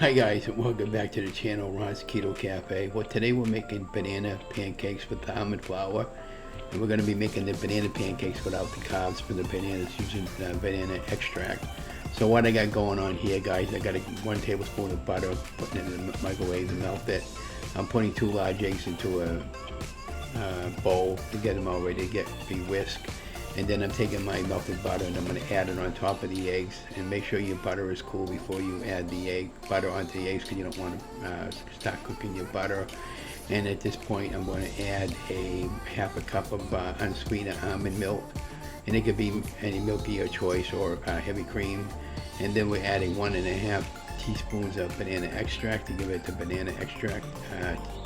Hi guys, and welcome back to the channel, Ron's Keto Cafe. Well, today we're making banana pancakes with the almond flour, and we're going to be making the banana pancakes without the carbs for the bananas, using banana extract. So what I got going on here, guys, I got 1 tablespoon of butter, putting it in the microwave to melt it. I'm putting 2 large eggs into a bowl to get them all ready to be whisked. And then I'm taking my melted butter and I'm going to add it on top of the eggs. And make sure your butter is cool before you add the butter onto the eggs, because you don't want to start cooking your butter. And at this point, I'm going to add a half a cup of unsweetened almond milk. And it could be any milk of your choice, or heavy cream. And then we're adding 1.5 teaspoons of banana extract to give it the banana extract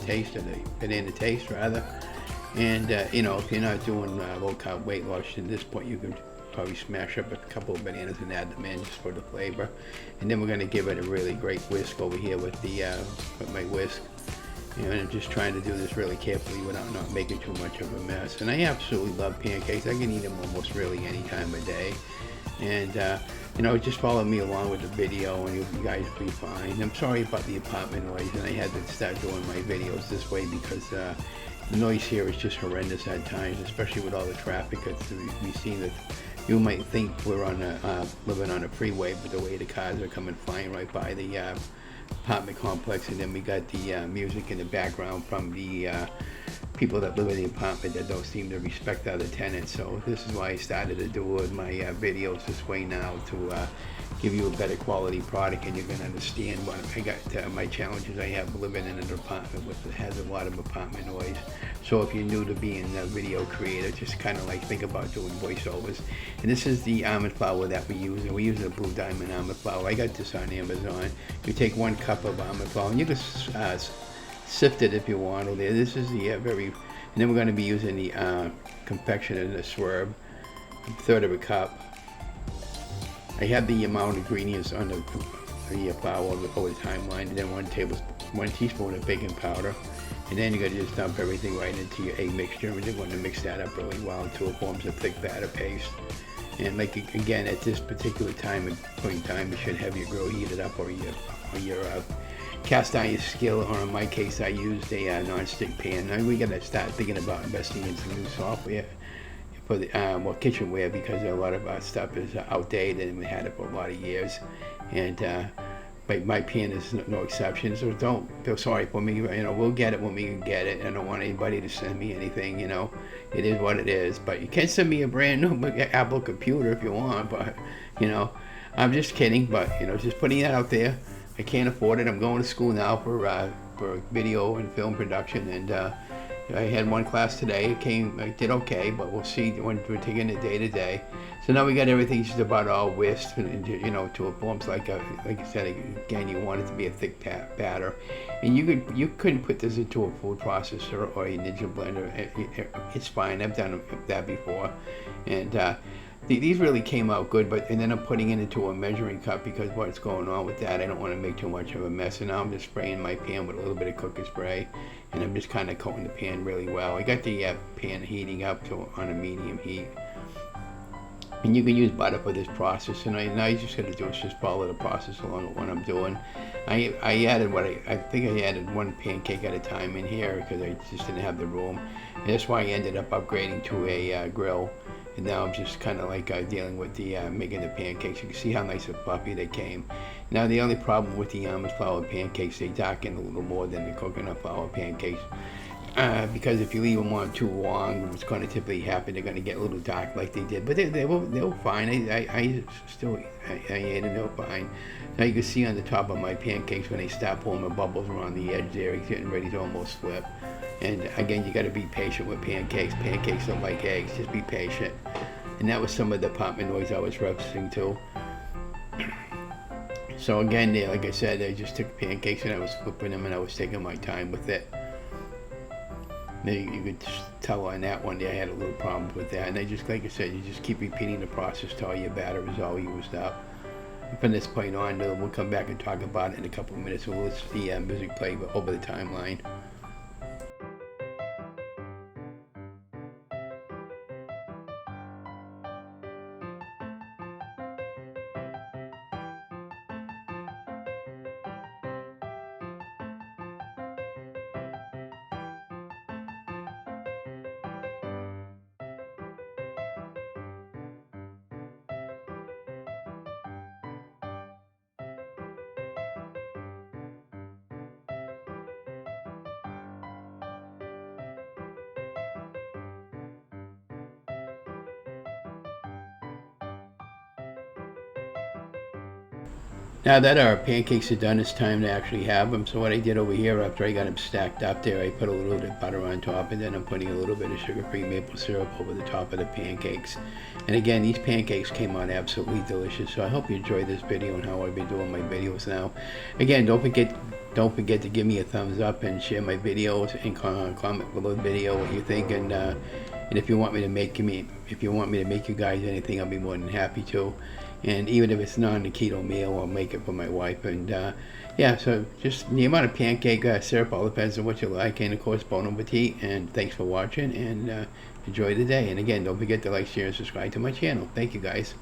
taste, or the banana taste rather. And you know, if you're not doing low carb weight loss, at this point you can probably smash up a couple of bananas and add them in just for the flavor. And then we're going to give it a really great whisk over here with my whisk. And I'm just trying to do this really carefully without not making too much of a mess. And I absolutely love pancakes. I can eat them almost really any time of day. And you know, just follow me along with the video and you guys will be fine. I'm sorry about the apartment noise, and I had to start doing my videos this way because the noise here is just horrendous at times, especially with all the traffic. We see that you might think we're on living on a freeway, but the way the cars are coming flying right by the apartment complex, and then we got the music in the background from the people that live in the apartment that don't seem to respect other tenants. So this is why I started to do my videos this way now, to give you a better quality product, and you're going to understand what I got, my challenges I have living in an apartment that has a lot of apartment noise. So if you're new to being a video creator, just kind of like think about doing voiceovers. And this is the almond flour that we use, and we use a Blue Diamond almond flour. I got this on Amazon. You take 1 cup of almond flour, and you can sift it if you want. Or this is the and then we're going to be using the confectioner, the swerve, 1/3 of a cup. I have the amount of ingredients on the flour over the timeline, and then 1 teaspoon of baking powder. And then you're going to just dump everything right into your egg mixture, and you're going to mix that up really well until it forms a thick batter paste. And like, again, at this particular point in time, you should have your grill heated up, or your cast iron skillet, or in my case I used a non-stick pan. Now we got to start thinking about investing in some new software for the kitchenware, because a lot of our stuff is outdated and we had it for a lot of years. And my pan is no exception, so don't feel sorry for me. You know, we'll get it when we can get it. I don't want anybody to send me anything, you know. It is what it is. But you can send me a brand new Apple computer if you want, but you know, I'm just kidding. But you know, just putting that out there. I can't afford it. I'm going to school now for video and film production, and I had 1 class today. I did okay, but we'll see when we're taking it day to day. So now we got everything just about all whisked, and you know, to a forms like I said again, you want it to be a thick batter, and you couldn't put this into a food processor or a Ninja blender. It's fine. I've done that before, and these really came out good. And then I'm putting it into a measuring cup, because what's going on with that, I don't want to make too much of a mess. And now I'm just spraying my pan with a little bit of cooker spray, and I'm just kind of coating the pan really well. I got the pan heating up on a medium heat. And you can use butter for this process, and now you just got to do is just follow the process along with what I'm doing. I added I think I added 1 pancake at a time in here, because I just didn't have the room, and that's why I ended up upgrading to a grill. And now I'm just kind of like dealing with the making the pancakes. You can see how nice and fluffy they came. Now the only problem with the almond flour pancakes, they darken a little more than the coconut flour pancakes. Because if you leave them on too long, what's going to typically happen, they're going to get a little dark like they did. But they were fine. I ate them, they were fine. Now you can see on the top of my pancakes, when they start pulling the bubbles around the edge there, it's getting ready to almost flip. And again, you got to be patient with pancakes. Pancakes don't like eggs. Just be patient. And that was some of the apartment noise I was referencing to. So again, there, like I said, I just took pancakes and I was flipping them, and I was taking my time with it. You could tell on that one, I had a little problem with that. And like I said, you just keep repeating the process till all your batter is all used up. And from this point on, we'll come back and talk about it in a couple of minutes. We'll listen to the music play over the timeline. Now that our pancakes are done, it's time to actually have them. So what I did over here, after I got them stacked up there, I put a little bit of butter on top, and then I'm putting a little bit of sugar-free maple syrup over the top of the pancakes. And again, these pancakes came out absolutely delicious. So I hope you enjoyed this video and how I've been doing my videos now. Again, don't forget to give me a thumbs up and share my videos, and comment below the video what you think. And if you want me to make you guys anything, I'll be more than happy to. And even if it's not on the keto meal, I'll make it for my wife. And yeah, so just the amount of pancake syrup all depends on what you like. And of course, bon appetit. And thanks for watching, and enjoy the day. And again, don't forget to like, share, and subscribe to my channel. Thank you, guys.